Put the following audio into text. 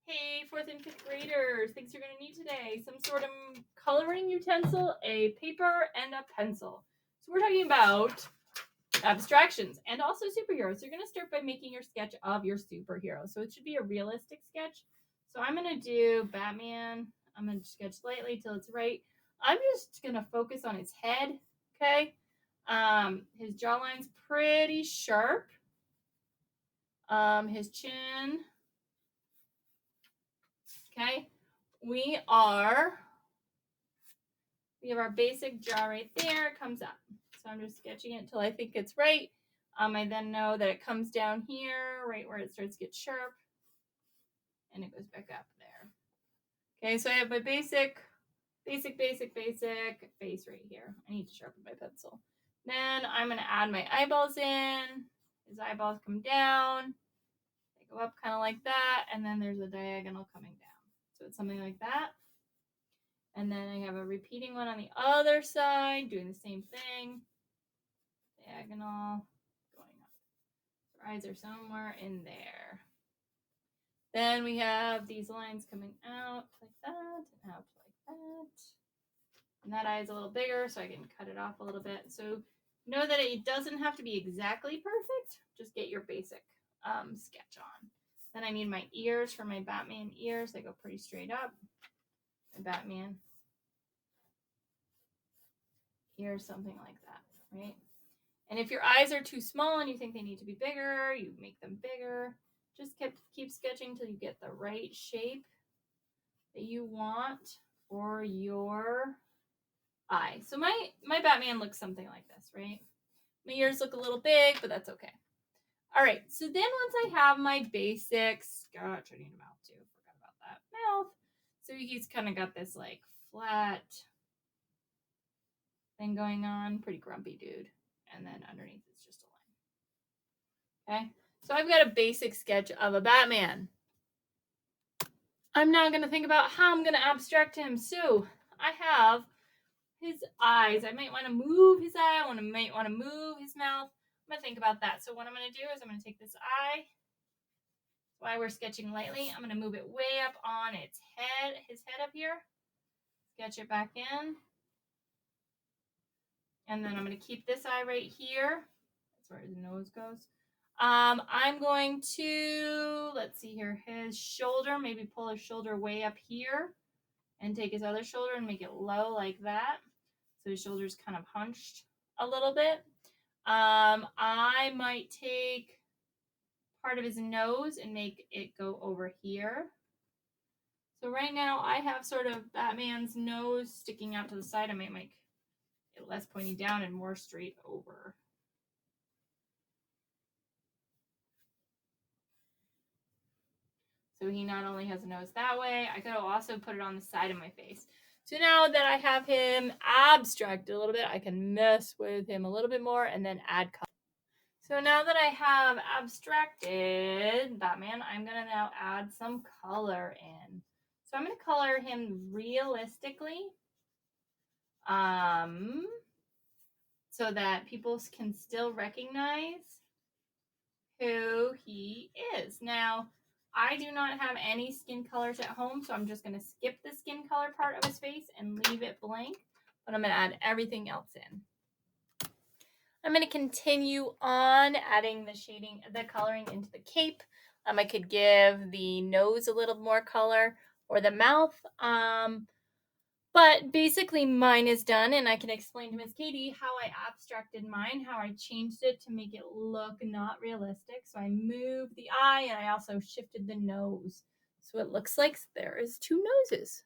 Hey, 4th and 5th graders, things you're going to need today. Some sort of coloring utensil, a paper, and a pencil. So we're talking about abstractions and also superheroes. So you're going to start by making your sketch of your superhero. So it should be a realistic sketch. So I'm going to do Batman. I'm going to sketch lightly till it's right. I'm just going to focus on his head, okay? His jawline's pretty sharp. His chin. Okay, we have our basic jaw right there. It comes up. So I'm just sketching it until I think it's right. I then know that it comes down here, right where it starts to get sharp, and it goes back up there. Okay, so I have my basic face right here. I need to sharpen my pencil. Then I'm going to add my eyeballs in. His eyeballs come down. They go up kind of like that, and then there's a diagonal coming down. So it's something like that. And then I have a repeating one on the other side, doing the same thing. Diagonal, going up. Her eyes are somewhere in there. Then we have these lines coming out like that, and out like that. And that eye is a little bigger, so I can cut it off a little bit. So know that it doesn't have to be exactly perfect. Just get your basic sketch on. Then I need my ears for my Batman ears. They go pretty straight up. My Batman ears, something like that, right? And if your eyes are too small and you think they need to be bigger, you make them bigger. Just keep sketching until you get the right shape that you want for your eye. So my Batman looks something like this, right? My ears look a little big, but that's okay. All right, so then once I have my basics, gosh, I need a mouth too. Forgot about that mouth. So he's kind of got this like flat thing going on, pretty grumpy dude. And then underneath it's just a line. Okay, so I've got a basic sketch of a Batman. I'm now going to think about how I'm going to abstract him. So I have his eyes. I might want to move his eye. I might want to move his mouth. I'm going to think about that. So what I'm going to do is I'm going to take this eye. While we're sketching lightly, I'm going to move it way up on its head, his head up here. Sketch it back in. And then I'm going to keep this eye right here. That's where his nose goes. I'm going to, let's see here, his shoulder, maybe pull his shoulder way up here and take his other shoulder and make it low like that. So his shoulder's kind of hunched a little bit. I might take part of his nose and make it go over here. So right now I have sort of Batman's nose sticking out to the side. I might make it less pointy down and more straight over. So he not only has a nose that way, I could also put it on the side of my face. So now that I have him abstracted a little bit, I can mess with him a little bit more and then add color. So now that I have abstracted Batman, I'm going to now add some color in. So I'm going to color him realistically so that people can still recognize who he is. Now, I do not have any skin colors at home, so I'm just going to skip the skin color part of his face and leave it blank, but I'm going to add everything else in. I'm going to continue on adding the shading, the coloring into the cape. I could give the nose a little more color or the mouth. But basically mine is done, and I can explain to Miss Katie how I abstracted mine, how I changed it to make it look not realistic. So I moved the eye and I also shifted the nose. So it looks like there is two noses.